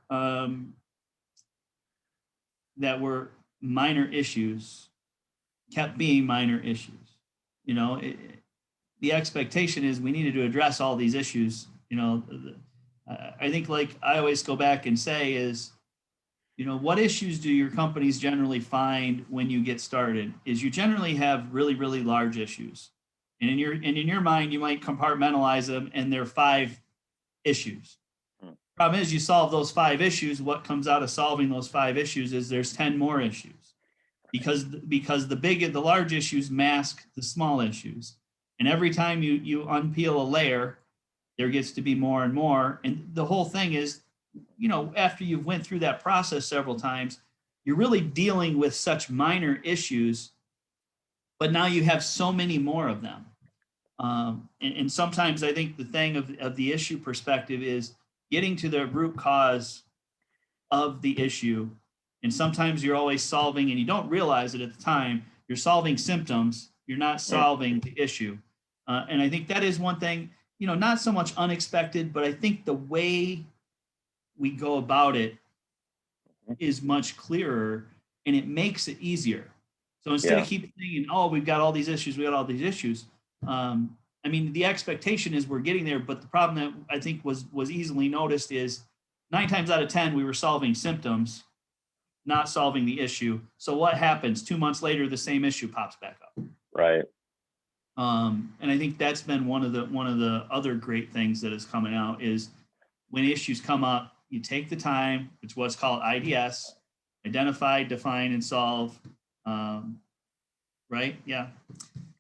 that were minor issues kept being minor issues. The expectation is we needed to address all these issues. I think, like I always go back and say is, what issues do your companies generally find when you get started? Is you generally have really, really large issues. And in your mind, you might compartmentalize them, and there are 5 issues. Problem is, you solve those 5 issues. What comes out of solving those 5 issues is there's 10 more issues, because the large issues mask the small issues, and every time you unpeel a layer, there gets to be more and more. And the whole thing is, after you've went through that process several times, you're really dealing with such minor issues, but now you have so many more of them. And sometimes I think the thing of the issue perspective is getting to the root cause of the issue. And sometimes you're always solving, and you don't realize it at the time, you're solving symptoms, you're not solving the issue. And I think that is one thing, not so much unexpected, but I think the way we go about it is much clearer, and it makes it easier. So instead of keep thinking, oh, we've got all these issues, I mean, the expectation is we're getting there, but the problem that I think was easily noticed is 9 times out of 10, we were solving symptoms, not solving the issue. So what happens? 2 months later, the same issue pops back up. Right. And I think that's been one of the other great things that is coming out is when issues come up, you take the time. It's what's called IDS: identify, define, and solve. Right? Yeah.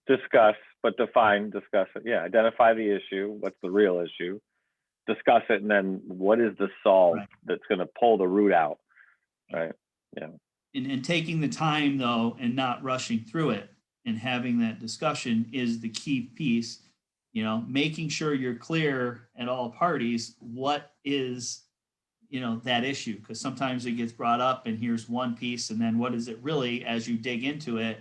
Discuss, but define, discuss it. Yeah. Identify the issue. What's the real issue? Discuss it. And then what is the solve that's going to pull the root out? Right. Yeah. And taking the time, though, and not rushing through it and having that discussion is the key piece. Making sure you're clear at all parties what is, that issue, because sometimes it gets brought up and here's one piece, and then what is it really? As you dig into it,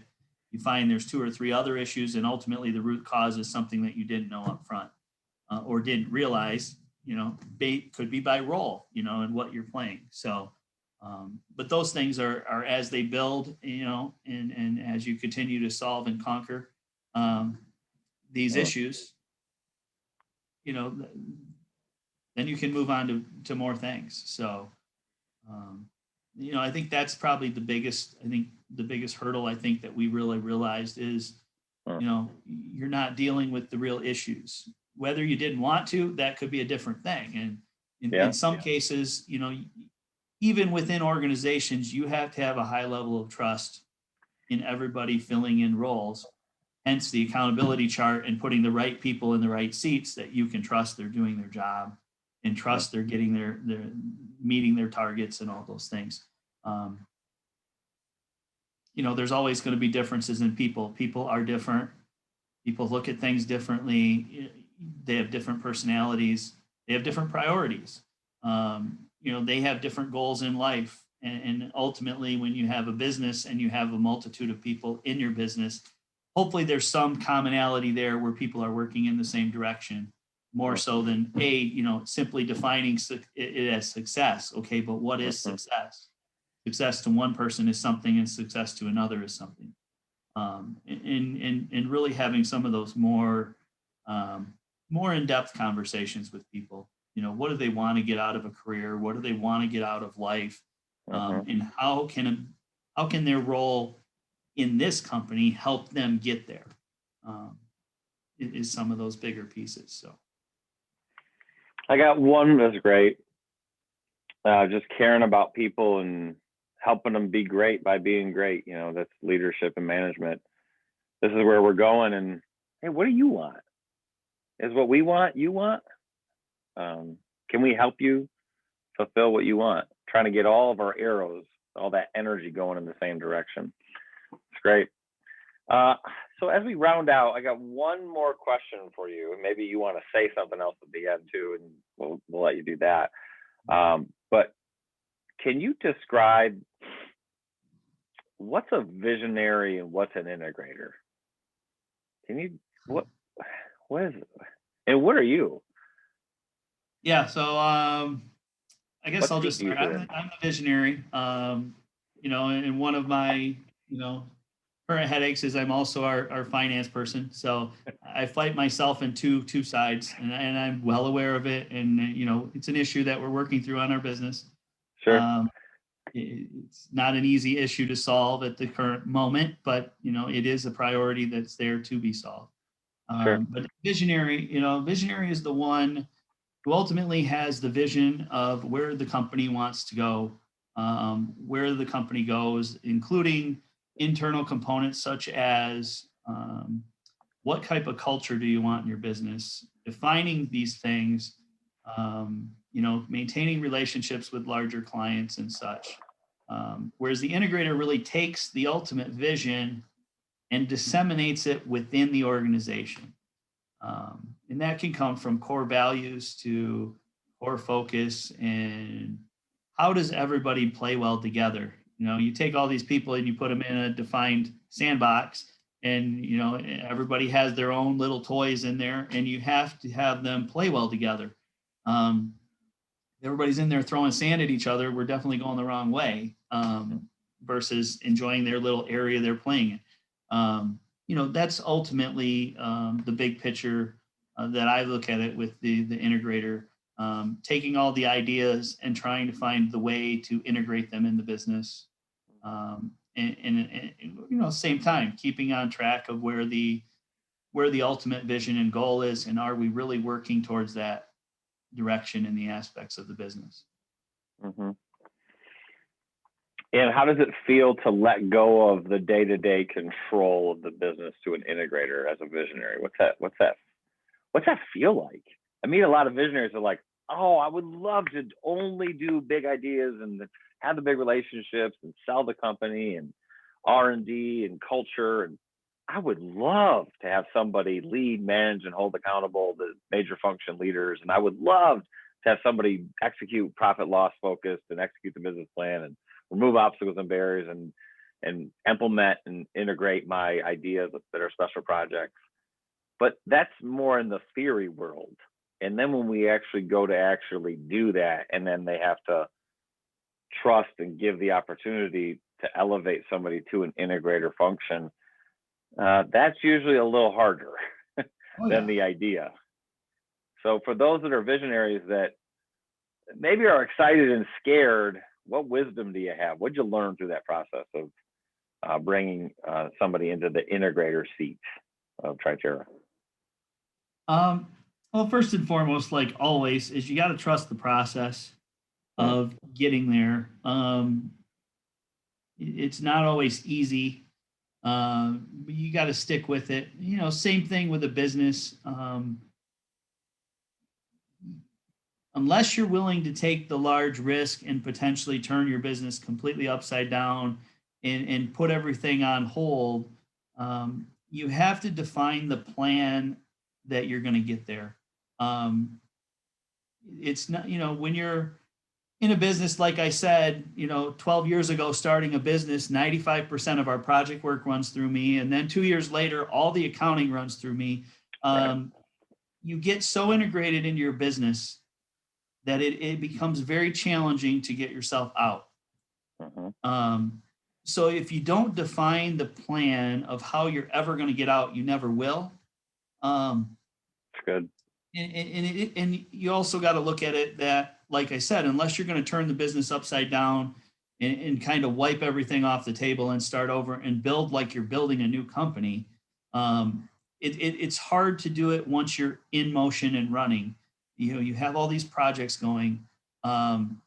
you find there's 2 or 3 other issues, and ultimately the root cause is something that you didn't know up front or didn't realize. Could be by role, and what you're playing. So, but those things are as they build, and as you continue to solve and conquer these issues, then you can move on to more things. So, I think that's probably the biggest hurdle I think that we really realized is, you're not dealing with the real issues. Whether you didn't want to, that could be a different thing. And in some cases, even within organizations, you have to have a high level of trust in everybody filling in roles. Hence the accountability chart and putting the right people in the right seats that you can trust they're doing their job and trust they're getting their meeting their targets and all those things. There's always going to be differences in people. People are different. People look at things differently. They have different personalities. They have different priorities. They have different goals in life. And ultimately, when you have a business and you have a multitude of people in your business, hopefully there's some commonality there where people are working in the same direction, more so than simply defining it as success. Okay, but what is success? Success to one person is something, and success to another is something. And really having some of those more in-depth conversations with people. What do they want to get out of a career? What do they want to get out of life? And how can their role in this company help them get there? Is some of those bigger pieces. So I got one that's great. Just caring about people and helping them be great by being great. That's leadership and management. This is where we're going. And hey, what do you want? Is what we want you want? Can we help you fulfill what you want? Trying to get all of our arrows, all that energy going in the same direction. It's great. So as we round out, I got one more question for you. Maybe you want to say something else at the end too, and we'll let you do that. But can you describe what's a visionary and what's an integrator? What is it? And what are you? Yeah, so I guess I'll just start. I'm the visionary. And one of my current headaches is I'm also our finance person. So I fight myself in two sides, and I'm well aware of it. And it's an issue that we're working through on our business. Sure. It's not an easy issue to solve at the current moment, but it is a priority that's there to be solved. Sure. But visionary is the one who ultimately has the vision of where the company wants to go, where the company goes, including internal components such as what type of culture do you want in your business, defining these things, maintaining relationships with larger clients and such. Whereas the integrator really takes the ultimate vision and disseminates it within the organization. And that can come from core values to core focus and how does everybody play well together? You take all these people and you put them in a defined sandbox and, everybody has their own little toys in there and you have to have them play well together. Everybody's in there throwing sand at each other. We're definitely going the wrong way versus enjoying their little area they're playing in. That's ultimately the big picture that I look at it with the integrator, taking all the ideas and trying to find the way to integrate them in the business. And same time, keeping on track of where the ultimate vision and goal is, and are we really working towards that direction in the aspects of the business. Mm-hmm. And how does it feel to let go of the day-to-day control of the business to an integrator as a visionary? What's that feel like? I meet a lot of visionaries that are like, oh, I would love to only do big ideas and have the big relationships and sell the company and R&D and culture. And I would love to have somebody lead, manage, and hold accountable the major function leaders. And I would love to have somebody execute profit loss focused and execute the business plan and remove obstacles and barriers and implement and integrate my ideas that are special projects. But that's more in the theory world. And then when we actually go to actually do that, and then they have to trust and give the opportunity to elevate somebody to an integrator function, that's usually a little harder than the idea. So for those that are visionaries that maybe are excited and scared, what wisdom do you have? What'd you learn through that process of bringing somebody into the integrator seat of Triterra? Well, first and foremost, like always, is you got to trust the process of getting there. It's not always easy, but you got to stick with it. Same thing with a business. Unless you're willing to take the large risk and potentially turn your business completely upside down and put everything on hold, you have to define the plan that you're going to get there. It's not, when you're in a business, like I said, 12 years ago, starting a business, 95% of our project work runs through me. And then 2 years later, all the accounting runs through me. Right. You get so integrated into your business that it becomes very challenging to get yourself out. So if you don't define the plan of how you're ever going to get out, you never will. That's good. And you also got to look at it that, like I said, unless you're going to turn the business upside down and kind of wipe everything off the table and start over and build like you're building a new company, it's hard to do it once you're in motion and running. You have all these projects going, and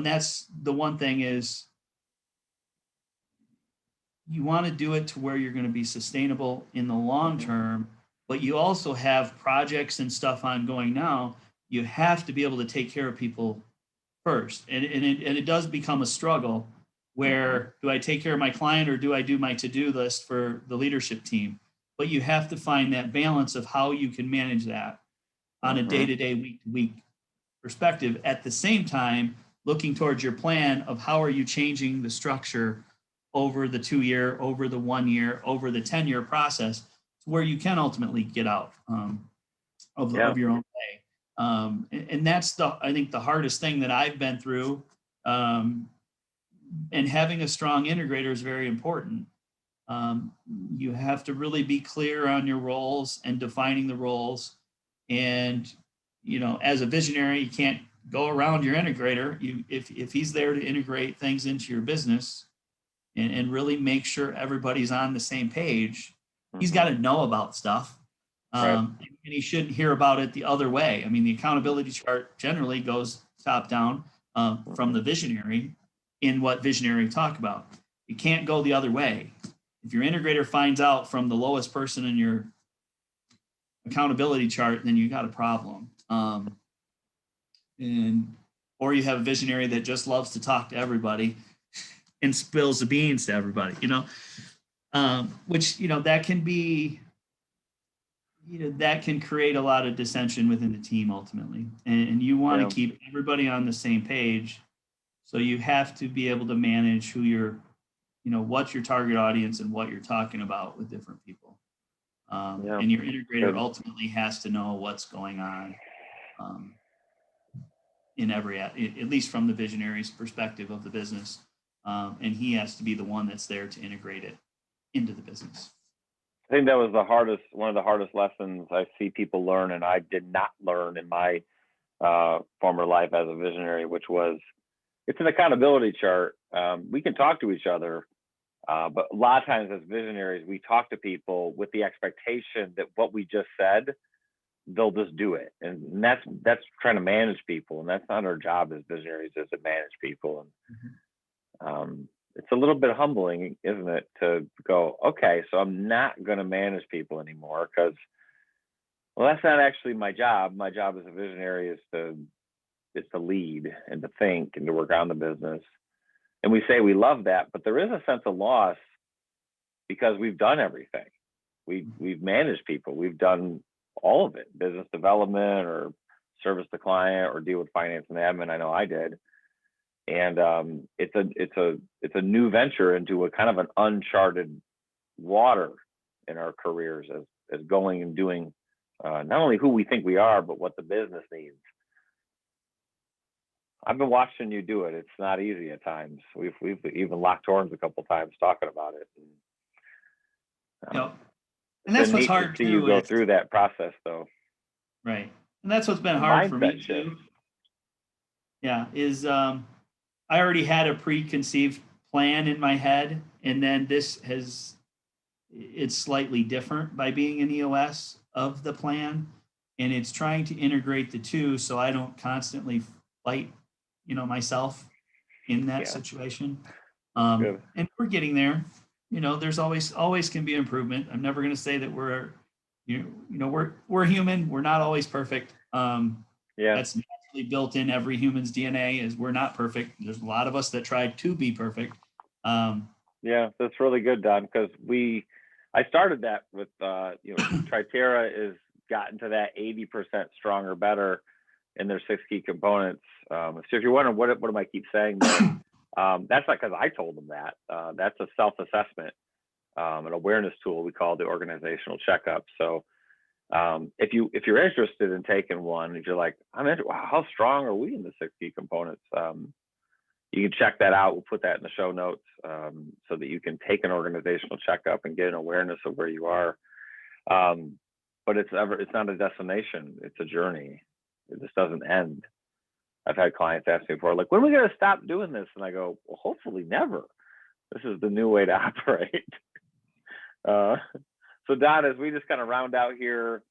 that's the one thing is you want to do it to where you're going to be sustainable in the long term, but you also have projects and stuff ongoing now. You have to be able to take care of people first. And it does become a struggle where do I take care of my client or do I do my to-do list for the leadership team? But you have to find that balance of how you can manage that on a day-to-day, week-to-week perspective. At the same time, looking towards your plan of how are you changing the structure over the 2-year, over the 1 year, over the 10-year process, where you can ultimately get out of your own way. And that's I think the hardest thing that I've been through. And having a strong integrator is very important. You have to really be clear on your roles and defining the roles. And, as a visionary, you can't go around your integrator. If he's there to integrate things into your business and really make sure everybody's on the same page, he's got to know about stuff. Right. And he shouldn't hear about it the other way. I mean, the accountability chart generally goes top down from the visionary in what visionary talk about. It can't go the other way. If your integrator finds out from the lowest person in your accountability chart, then you got a problem. And or you have a visionary that just loves to talk to everybody and spills the beans to everybody, which that can be, that can create a lot of dissension within the team ultimately. And you want Yeah. to keep everybody on the same page. So you have to be able to manage who you're, what's your target audience and what you're talking about with different people. Yeah. And your integrator Good. ultimately has to know what's going on in every, at least from the visionary's perspective of the business. And he has to be the one that's there to integrate it into the business. I think that was one of the hardest lessons I see people learn, and I did not learn in my former life as a visionary, which was it's an accountability chart. We can talk to each other, but a lot of times as visionaries, we talk to people with the expectation that what we just said, they'll just do it. And that's trying to manage people. And that's not our job as visionaries, is to manage people. And it's a little bit humbling, isn't it, to go, okay, so I'm not going to manage people anymore because, well, that's not actually my job. My job as a visionary is to lead and to think and to work on the business. And we say we love that, but there is a sense of loss because we've done everything. We've managed people. We've done all of it, business development or service the client or deal with finance and admin. I know I did. And it's a new venture into a kind of an uncharted water in our careers as going and doing not only who we think we are, but what the business needs. I've been watching you do it. It's not easy at times. We've even locked horns a couple of times talking about it. And that's what's hard to see you go through that process, though. Right, and that's what's been hard for me Mindset too. shift. Yeah, is I already had a preconceived plan in my head, and then it's slightly different by being an EOS of the plan, and it's trying to integrate the two so I don't constantly fight, myself in that situation. And we're getting there. There's always can be improvement. I'm never going to say that we're human. We're not always perfect. That's naturally built in every human's DNA is we're not perfect. There's a lot of us that try to be perfect. Yeah, that's really good, Don, because I started that with, Triterra has gotten to that 80% stronger, better in their 6 key components. So if you're wondering what do I keep saying there, that's not because I told them that. That's a self-assessment, an awareness tool we call the organizational checkup. So if you're interested in taking one, if you're like, wow, how strong are we in the 6 key components? You can check that out. We'll put that in the show notes so that you can take an organizational checkup and get an awareness of where you are. But it's not a destination. It's a journey. It just doesn't end. I've had clients ask me before, like, when are we going to stop doing this? And I go, well, hopefully never. This is the new way to operate. So Don, as we just kind of round out here,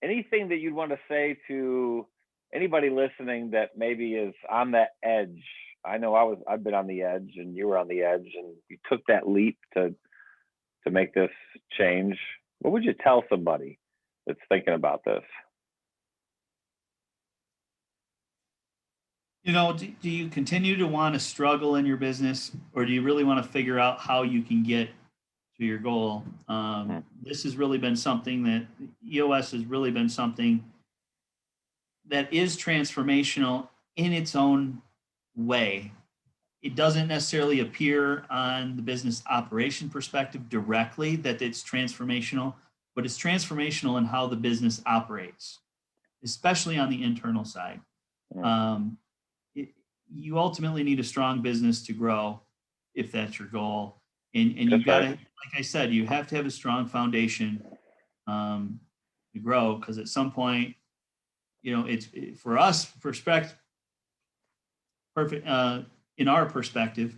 anything that you'd want to say to anybody listening that maybe is on that edge? I know I've been on the edge, and you were on the edge, and you took that leap to make this change. What would you tell somebody that's thinking about this? Do you continue to want to struggle in your business, or do you really want to figure out how you can get to your goal? This has really been something that EOS has really been something that is transformational in its own way. It doesn't necessarily appear on the business operation perspective directly that it's transformational, but it's transformational in how the business operates, especially on the internal side. You ultimately need a strong business to grow if that's your goal. And you've got to, like I said, you have to have a strong foundation to grow, because at some point, it's for us in our perspective,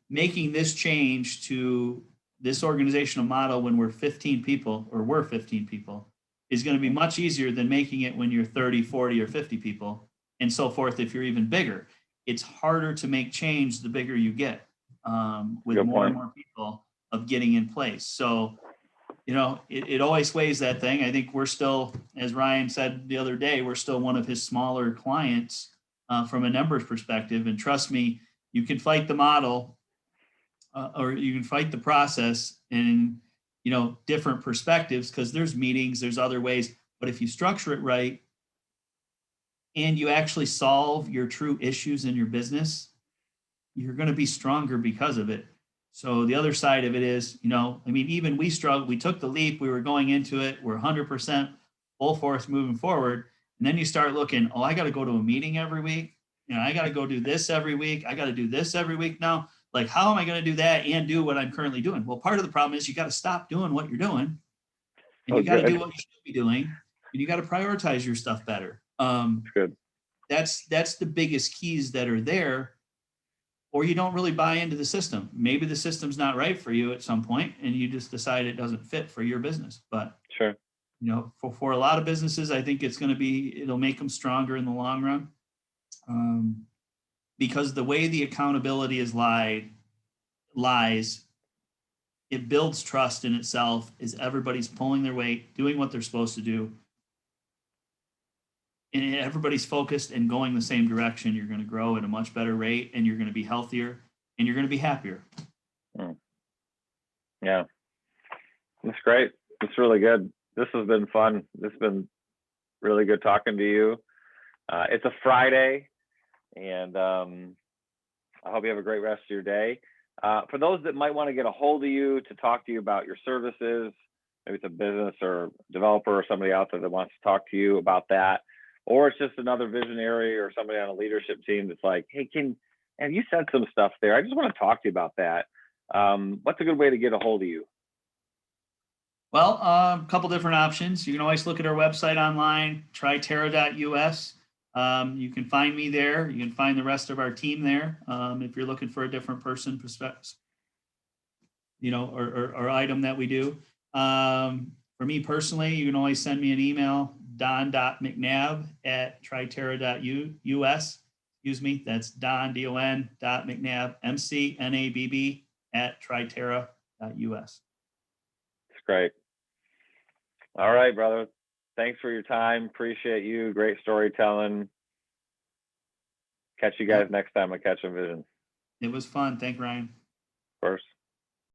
making this change to this organizational model when we're 15 people, or we're 15 people, is going to be much easier than making it when you're 30, 40, or 50 people, and so forth if you're even bigger. It's harder to make change the bigger you get, with Good more and point. more people of getting in place. So, it always weighs that thing. I think we're still, as Ryan said the other day, we're still one of his smaller clients from a numbers perspective. And trust me, you can fight the model, or you can fight the process in, different perspectives, because there's meetings, there's other ways. But if you structure it right and you actually solve your true issues in your business, you're going to be stronger because of it. So the other side of it is, even we struggled, we took the leap, we were going into it, we're 100% full force moving forward. And then you start looking, oh, I got to go to a meeting every week. I got to go do this every week. I got to do this every week now. Like, how am I going to do that and do what I'm currently doing? Well, part of the problem is you got to stop doing what you're doing, and you got to do what you should be doing, and you got to prioritize your stuff better. Good. That's the biggest keys that are there. Or you don't really buy into the system. Maybe the system's not right for you at some point, and you just decide it doesn't fit for your business. But Sure. For a lot of businesses, I think it'll make them stronger in the long run, because the way the accountability lies, it builds trust in itself. Is everybody's pulling their weight, doing what they're supposed to do, and everybody's focused and going the same direction, you're going to grow at a much better rate, and you're going to be healthier, and you're going to be happier. Yeah, that's great. It's really good. This has been fun. It's been really good talking to you. It's a Friday, and I hope you have a great rest of your day. For those that might want to get a hold of you to talk to you about your services, maybe it's a business or developer or somebody out there that wants to talk to you about that, or it's just another visionary or somebody on a leadership team that's like, hey, have you said some stuff there? I just want to talk to you about that. What's a good way to get a hold of you? Well, a couple different options. You can always look at our website online, triterra.us. You can find me there. You can find the rest of our team there. If you're looking for a different person perspective, or item that we do. For me personally, you can always send me an email, don.mcnabb@triterra.us. Excuse me, that's don.mcnabb, McNabb@triterra.us. That's great. All right, brother. Thanks for your time. Appreciate you. Great storytelling. Catch you guys next time on Catchin Vision. It was fun. Thank you, Ryan. Of course.